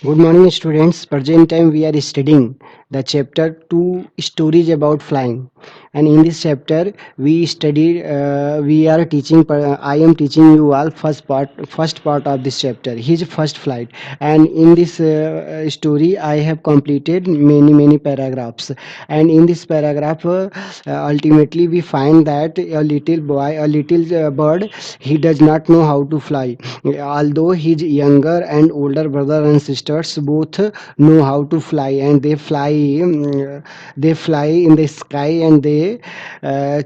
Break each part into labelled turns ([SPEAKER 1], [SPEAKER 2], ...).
[SPEAKER 1] Good morning, students. Present time we are studying the chapter 2 stories about flying. And in this chapter, we are teaching, I am teaching you all first part of this chapter, his first flight. And in this story, I have completed many paragraphs. And in this paragraph, ultimately, we find that a little boy, a little bird, he does not know how to fly. Although his younger and older brother and sisters both know how to fly, and they fly in the sky, and they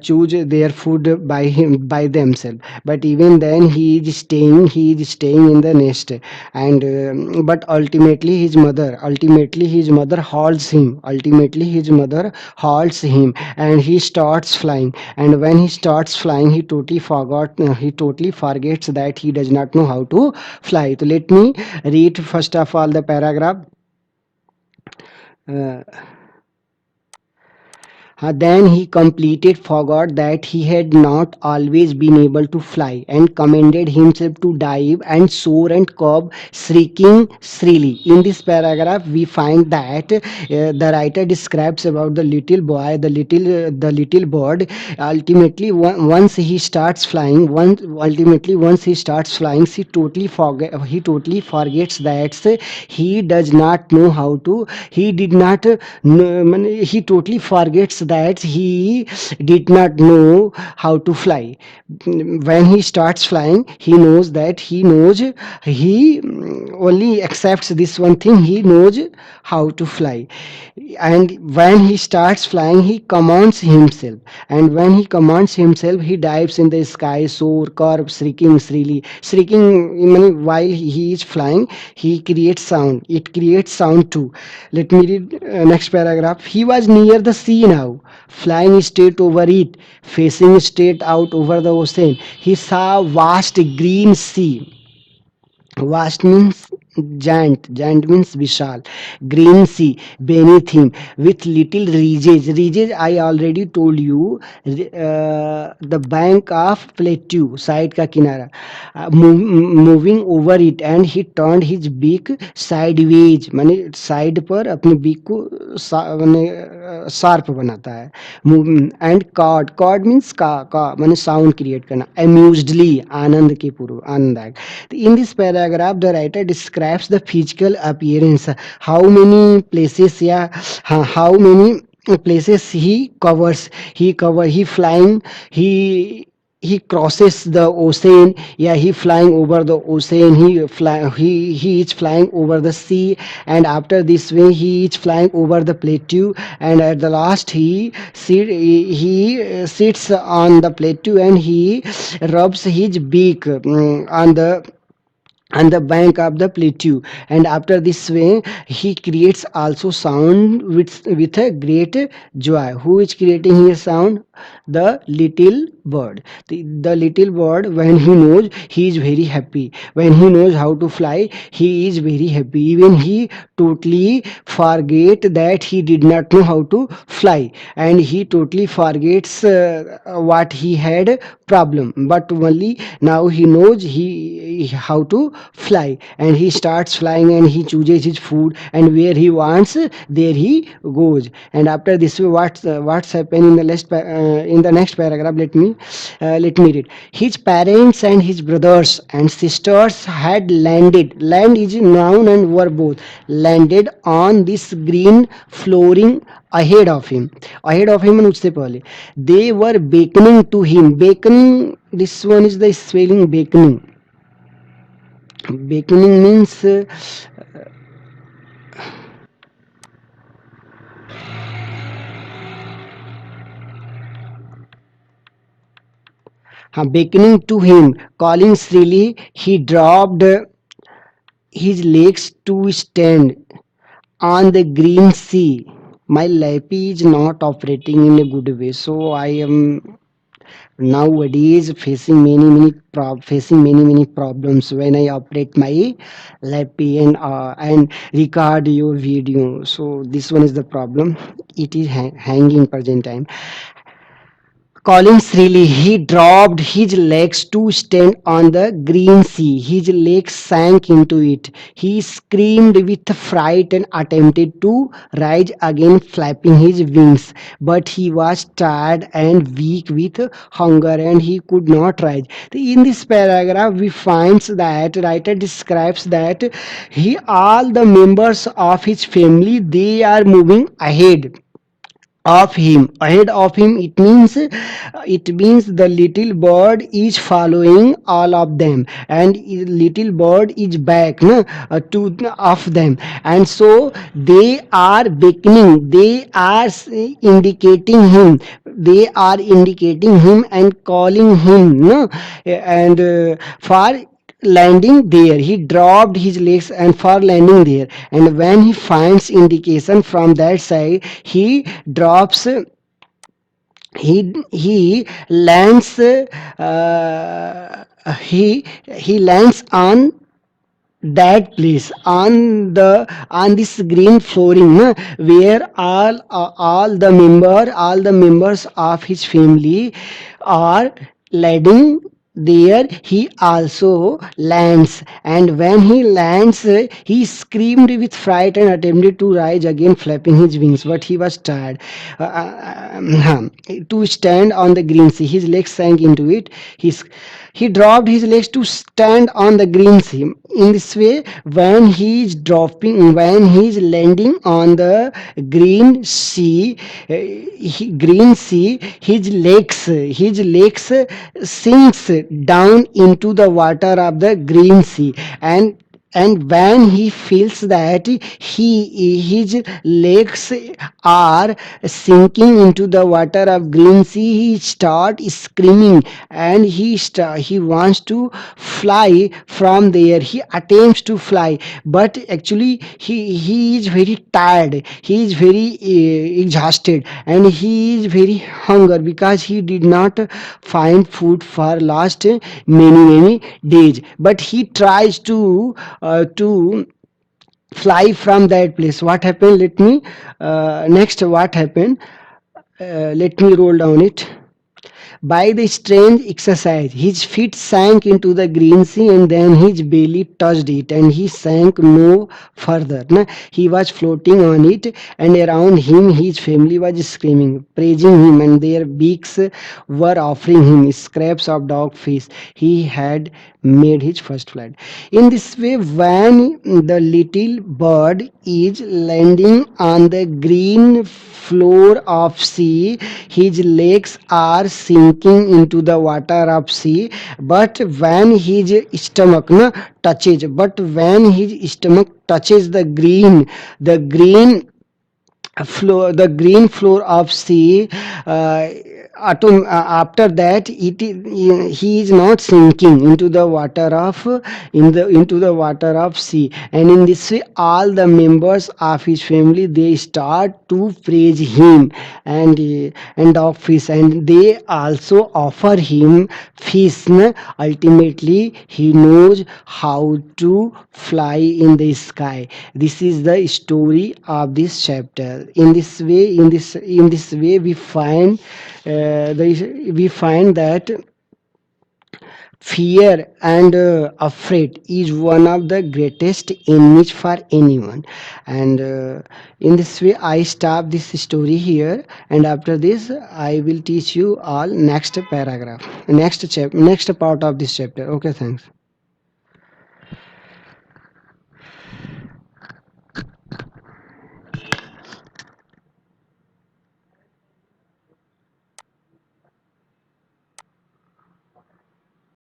[SPEAKER 1] choose their food by themselves. But even then, he is staying in the nest. And but ultimately his mother halts him, and he starts flying. And when he starts flying, he totally forgets that he does not know how to fly. So let me read first of all the paragraph. uh, then he completely forgot that he had not always been able to fly, and commended himself to dive and soar and curb, shrieking shrilly. In this paragraph, we find that the writer describes about the little boy, the little bird. Ultimately, once he starts flying, he totally forgets that he does not know how to. He did not. He totally forgets that he did not know how to fly. When he starts flying, he only accepts this one thing: he knows how to fly. And when he starts flying, he commands himself. And when he commands himself, he dives in the sky, soar, curve, shrieking. While he is flying, he creates sound. It creates sound too. Let me read next paragraph. He was near the sea now, flying straight over it, facing straight out over the ocean. He saw vast green sea. Vast means giant means vishal. Green sea beneath him, with little ridges. I already told you, the bank of plateau, side का किनारा, moving over it. And he turned his beak sideways, माने side पर अपने beak को माने sharp बनाता है. And cawed means का माने sound create करना. Amusedly, आनंद के पूर्व, आनंद. In this paragraph, the writer describes the physical appearance. How many places, yeah, how many places he covers. He flying. He crosses the ocean. Yeah, he flying over the ocean. He is flying over the sea. And after this way, he is flying over the plateau. And at the last, he sits on the plateau, and he rubs his beak on the bank of the plateau. And after this way, he creates also sound with a great joy. Who is creating his sound? The little bird. The little bird, when he knows, he is very happy. When he knows how to fly, he is very happy. Even he totally forget that he did not know how to fly, and he totally forgets what he had problem. But only now he knows how to fly, and he starts flying, and he chooses his food, and where he wants, there he goes. And after this, what's happened in the next paragraph? Let me read. His parents and his brothers and sisters had landed. Land is noun and verb both. Landed on this green flooring ahead of him and उससे पहले. They were beckoning to him. Beckoning, this one is the spelling beckoning. Beckoning means beckoning to him, calling shrilly. He dropped his legs to stand on the green sea. My lappy is not operating in a good way, so I am nowadays facing many problems when I operate my lappy and record your video. So this one is the problem. It is hanging present time. calling shrilly, he dropped his legs to stand on the green sea. His legs sank into it. He screamed with fright and attempted to rise again, flapping his wings. But he was tired and weak with hunger and he could not rise. In this paragraph, we find that writer describes that he all the members of his family they are moving ahead of him. It means the little bird is following all of them, and little bird is back no, to of them, and so they are beckoning, they are indicating him and calling him no, and for landing there. He dropped his legs and for landing there, and when he finds indication from that side, he drops, he lands, he lands on that place, on this green flooring, where all the members of his family are landing there. He also lands, and when he lands, he screamed with fright and attempted to rise again, flapping his wings, but he was tired to stand on the green sea. His legs sank into it. He dropped his legs to stand on the green sea. In this way, when he is landing on the green sea, green sea, his legs sinks down into the water of the green sea, and when he feels that his legs are sinking into the water of green sea, he starts screaming, and he wants to fly from there. He attempts to fly, but actually he is very tired, he is very exhausted, and he is very hunger because he did not find food for last many days. But he tries to fly from that place. What happened? Let me next what happened, let me roll down it. By the strange exercise, his feet sank into the green sea, and then his belly touched it, and he sank no further. He was floating on it, and around him his family was screaming, praising him, and their beaks were offering him scraps of dog fish. He had made his first flight. In this way, when the little bird is landing on the green floor of sea, his legs are sinking into the water of sea, but when his stomach when his stomach touches the green floor of sea, uh, after that he is not sinking into the water of into the water of sea. And in this way, all the members of his family they start to praise him, and of fish, and they also offer him fish. Ultimately, he knows how to fly in the sky. This is the story of this chapter. In this way we find we find that fear and afraid is one of the greatest enemies for anyone. And in this way I stop this story here, and after this I will teach you all next paragraph, next part of this chapter. Okay, thanks.